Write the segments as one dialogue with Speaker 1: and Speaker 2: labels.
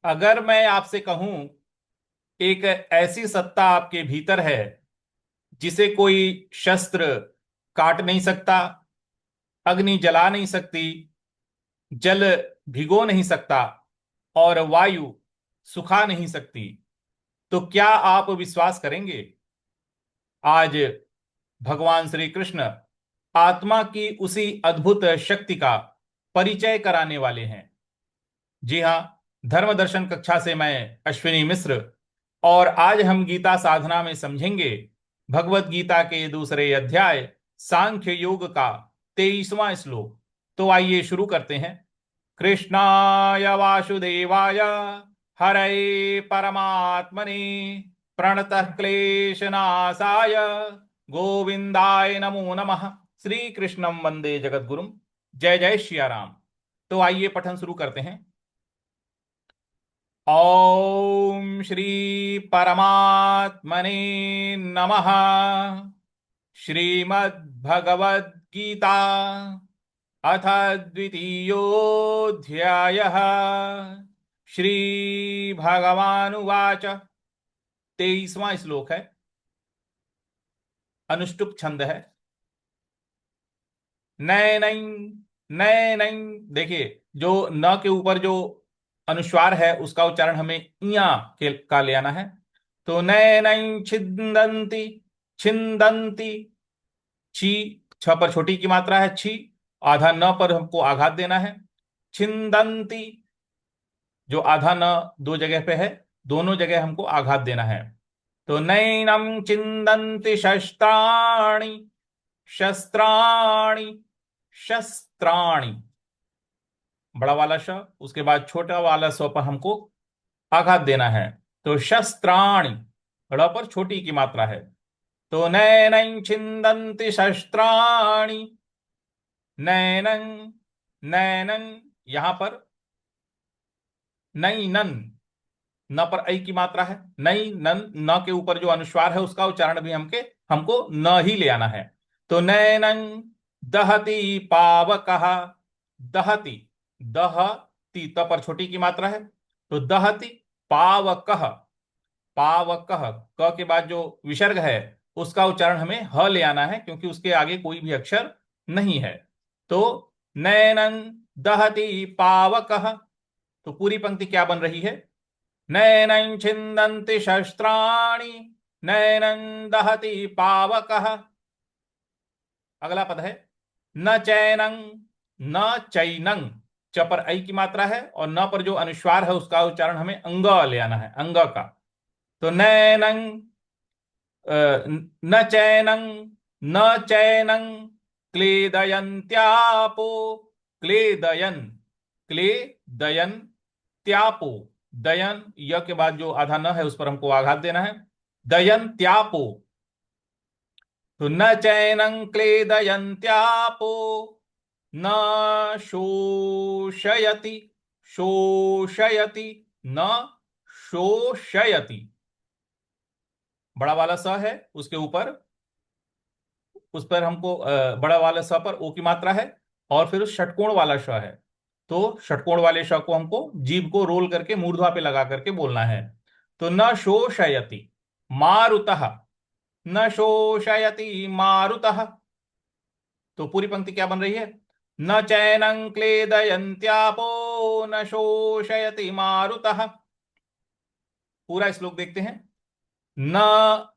Speaker 1: अगर मैं आपसे कहूं एक ऐसी सत्ता आपके भीतर है जिसे कोई शस्त्र काट नहीं सकता, अग्नि जला नहीं सकती, जल भिगो नहीं सकता और वायु सुखा नहीं सकती, तो क्या आप विश्वास करेंगे? आज भगवान श्री कृष्ण आत्मा की उसी अद्भुत शक्ति का परिचय कराने वाले हैं। जी हाँ, धर्म दर्शन कक्षा से मैं अश्विनी मिश्र, और आज हम गीता साधना में समझेंगे भगवत गीता के दूसरे अध्याय सांख्य योग का 23वां श्लोक। तो आइए शुरू करते हैं। कृष्णाय वासुदेवाय हरये परमात्मने प्रणतः क्लेशनाशाय गोविंदाय नमो नमः। श्री कृष्णम वंदे जगद्गुरुम। जय जय श्री राम। तो आइए पठन शुरू करते हैं। ओम श्री परमात्मने नमः। श्रीमद्भगवद गीता अथ द्वितीयोऽध्यायः। श्री भगवानुवाच। 23वां श्लोक है, अनुष्टुप छंद है। नैनं नैनं। देखिए, जो न के ऊपर जो अनुस्वार है उसका उच्चारण हमें इया के का ले आना है। तो नैनं छिन्दन्ति, छिन्दन्ति। छी, छ पर छोटी की मात्रा है छी, आधा न पर हमको आघात देना है। छिन्दन्ति, जो आधा न दो जगह पे है, दोनों जगह हमको आघात देना है। तो नैनं छिन्दन्ति शस्त्राणि, शस्त्राणि, शस्त्राणि। बड़ा वाला श, उसके बाद छोटा वाला स पर हमको आघात देना है। तो शस्त्राणि, ड़ पर छोटी की मात्रा है। तो नैनं छिन्दन्ति शस्त्राणि, नैनं, नैनं। यहां पर नैनन, न पर ऐ की मात्रा है। नैनन, न के ऊपर जो अनुस्वार है उसका उच्चारण भी हमको न ही ले आना है। तो नैनं दहति पावकः, दहति, दहति, त पर छोटी की मात्रा है। तो दहति पावकः, पावकः, क के बाद जो विसर्ग है उसका उच्चारण हमें ह ले आना है, क्योंकि उसके आगे कोई भी अक्षर नहीं है। तो नैनं दहति पावकः। तो पूरी पंक्ति क्या बन रही है? नैनं छिन्दन्ति शस्त्राणि, नैनं दहति पावकः। अगला पद है न चैनं, न चैनं। च पर ऐ की मात्रा है और न पर जो अनुस्वार है उसका उच्चारण हमें अंग ले आना है, अंग का। तो नैनं, न चैनं, न चैनं क्लेदयन्त्यापो, क्लेदयन, क्लेदयन त्यापो। दयन, य के बाद जो आधा न है उस पर हमको आघात देना है। दयन त्यापो। तो न चैनं क्लेदयन्त्यापो न शोषयति, शोषयति, न शोषयति। बड़ा वाला स है, उसके ऊपर, उस पर हमको बड़ा वाला स पर ओ की मात्रा है, और फिर षटकोण वाला श है। तो षटकोण वाले श को हमको जीभ को रोल करके मूर्ध्वा पे लगा करके बोलना है। तो न शोषयति मारुतः, न शोषयति मारुतः। तो पूरी पंक्ति क्या बन रही है? न चैनं क्लेदयन्त्यापो न शोषयति मारुतः। पूरा श्लोक देखते हैं। न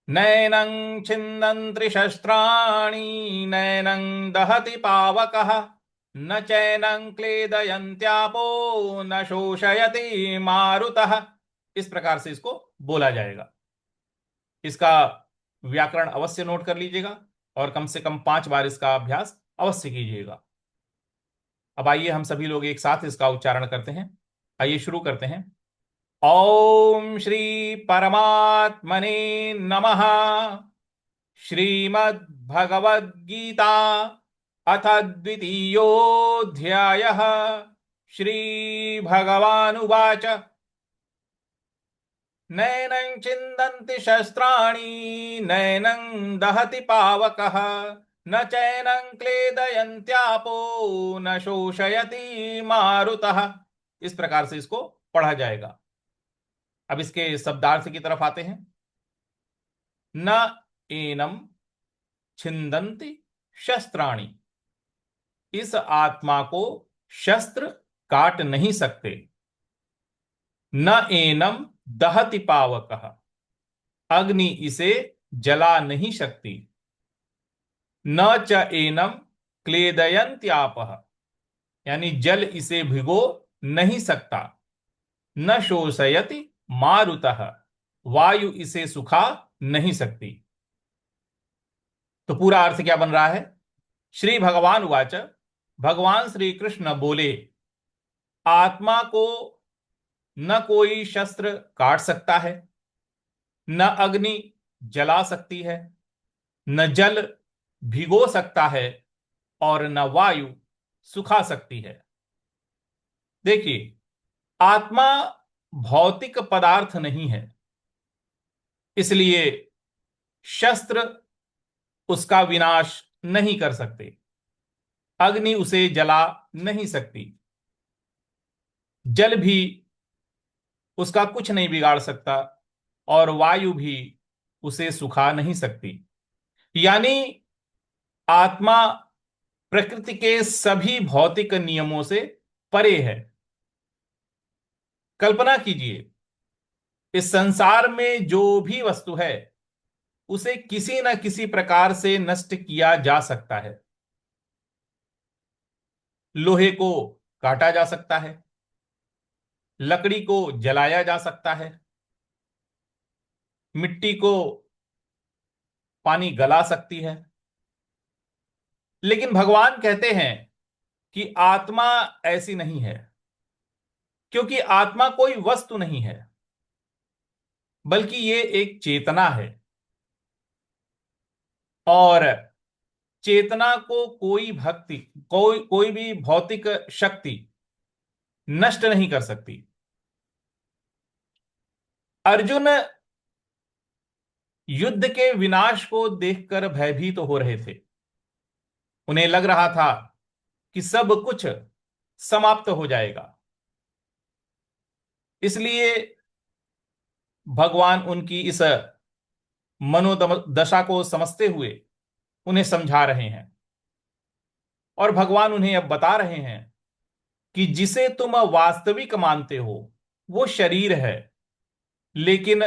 Speaker 1: नैनं छिन्दन्ति शस्त्राणि, नैनं दहति पावकः, न चैनं क्लेदयन्त्यापो न शोषयति मारुतः। इस प्रकार से इसको बोला जाएगा। इसका व्याकरण अवश्य नोट कर लीजिएगा और कम से कम 5 बार इसका अभ्यास अवश्य कीजिएगा। अब आइए हम सभी लोग एक साथ इसका उच्चारण करते हैं। आइए शुरू करते हैं। ओम श्री परमात्मने नमः। श्रीमद्भगवद्गीता अथ द्वितीयोऽध्यायः। श्रीभगवानुवाच। नैनं छिन्दन्ति शस्त्राणि, नैनं दहति पावकः, न चैनं क्लेदयन्त्यापो न शोषयति मारुतः। इस प्रकार से इसको पढ़ा जाएगा। अब इसके शब्दार्थ की तरफ आते हैं। न एनम छिन्दन्ति शस्त्राणि, इस आत्मा को शस्त्र काट नहीं सकते। न एनम दहति पावकः, अग्नि इसे जला नहीं सकती। न च एनम क्लेदयन्त्यापः, यानी जल इसे भिगो नहीं सकता। न शोषयति मारुतः, वायु इसे सुखा नहीं सकती। तो पूरा अर्थ क्या बन रहा है? श्री भगवान उवाच, भगवान श्री कृष्ण बोले, आत्मा को न कोई शस्त्र काट सकता है, न अग्नि जला सकती है, न जल भिगो सकता है, और न वायु सुखा सकती है। देखिए, आत्मा भौतिक पदार्थ नहीं है, इसलिए शस्त्र उसका विनाश नहीं कर सकते, अग्नि उसे जला नहीं सकती, जल भी उसका कुछ नहीं बिगाड़ सकता, और वायु भी उसे सुखा नहीं सकती। यानी आत्मा प्रकृति के सभी भौतिक नियमों से परे है। कल्पना कीजिए, इस संसार में जो भी वस्तु है उसे किसी न किसी प्रकार से नष्ट किया जा सकता है। लोहे को काटा जा सकता है, लकड़ी को जलाया जा सकता है, मिट्टी को पानी गला सकती है। लेकिन भगवान कहते हैं कि आत्मा ऐसी नहीं है, क्योंकि आत्मा कोई वस्तु नहीं है, बल्कि ये एक चेतना है, और चेतना को कोई भी भौतिक शक्ति नष्ट नहीं कर सकती। अर्जुन युद्ध के विनाश को देखकर भयभीत तो हो रहे थे। उन्हें लग रहा था कि सब कुछ समाप्त हो जाएगा। इसलिए भगवान उनकी इस मनोदशा को समझते हुए उन्हें समझा रहे हैं, और भगवान उन्हें अब बता रहे हैं कि जिसे तुम वास्तविक मानते हो वो शरीर है, लेकिन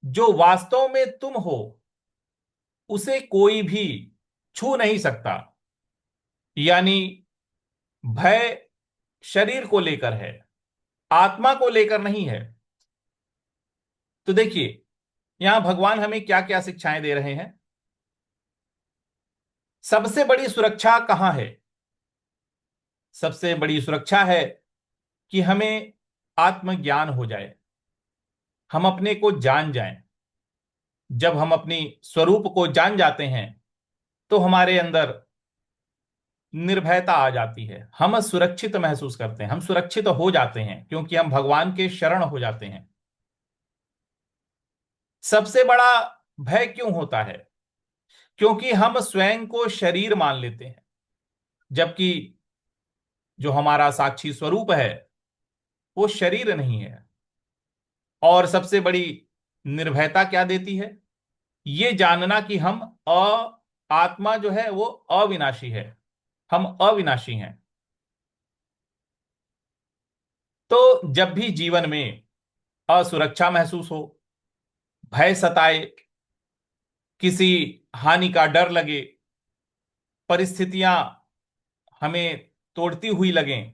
Speaker 1: जो वास्तव में तुम हो उसे कोई भी छू नहीं सकता। यानी भय शरीर को लेकर है, आत्मा को लेकर नहीं है। तो देखिए, यहां भगवान हमें क्या क्या शिक्षाएं दे रहे हैं। सबसे बड़ी सुरक्षा कहां है? सबसे बड़ी सुरक्षा है कि हमें आत्मज्ञान हो जाए, हम अपने को जान जाएं। जब हम अपनी स्वरूप को जान जाते हैं तो हमारे अंदर निर्भयता आ जाती है, हम सुरक्षित महसूस करते हैं, हम सुरक्षित हो जाते हैं, क्योंकि हम भगवान के शरण हो जाते हैं। सबसे बड़ा भय क्यों होता है? क्योंकि हम स्वयं को शरीर मान लेते हैं, जबकि जो हमारा साक्षी स्वरूप है वो शरीर नहीं है। और सबसे बड़ी निर्भयता क्या देती है? ये जानना कि हम आत्मा जो है वो अविनाशी है, हम अविनाशी हैं। तो जब भी जीवन में असुरक्षा महसूस हो, भय सताए, किसी हानि का डर लगे, परिस्थितियां हमें तोड़ती हुई लगें,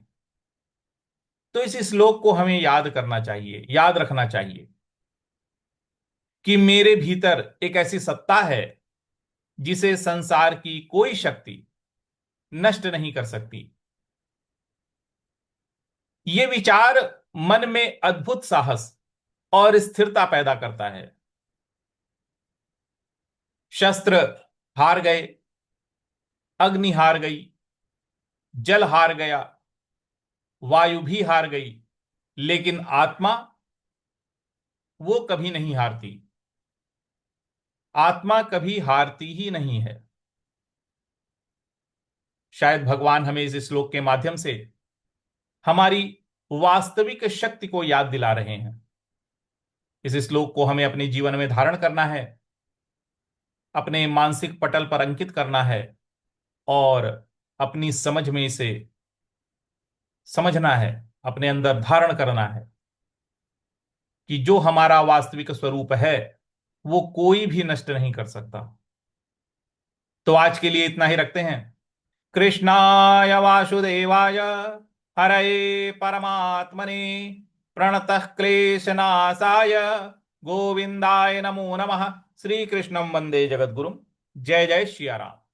Speaker 1: तो इस श्लोक को हमें याद करना चाहिए, याद रखना चाहिए कि मेरे भीतर एक ऐसी सत्ता है जिसे संसार की कोई शक्ति नष्ट नहीं कर सकती। ये विचार मन में अद्भुत साहस और स्थिरता पैदा करता है। शस्त्र हार गए, अग्नि हार गई, जल हार गया, वायु भी हार गई, लेकिन आत्मा वो कभी नहीं हारती। आत्मा कभी हारती ही नहीं है। शायद भगवान हमें इस श्लोक के माध्यम से हमारी वास्तविक शक्ति को याद दिला रहे हैं। इस श्लोक को हमें अपने जीवन में धारण करना है, अपने मानसिक पटल पर अंकित करना है और अपनी समझ में इसे समझना है, अपने अंदर धारण करना है कि जो हमारा वास्तविक स्वरूप है वो कोई भी नष्ट नहीं कर सकता। तो आज के लिए इतना ही रखते हैं। कृष्णाय वासुदेवाय हरये परमात्मने प्रणतः क्लेशनाशाय गोविंदाय नमो नमः। श्री कृष्णं वंदे जगद्गुरुं। जय जय श्री राम।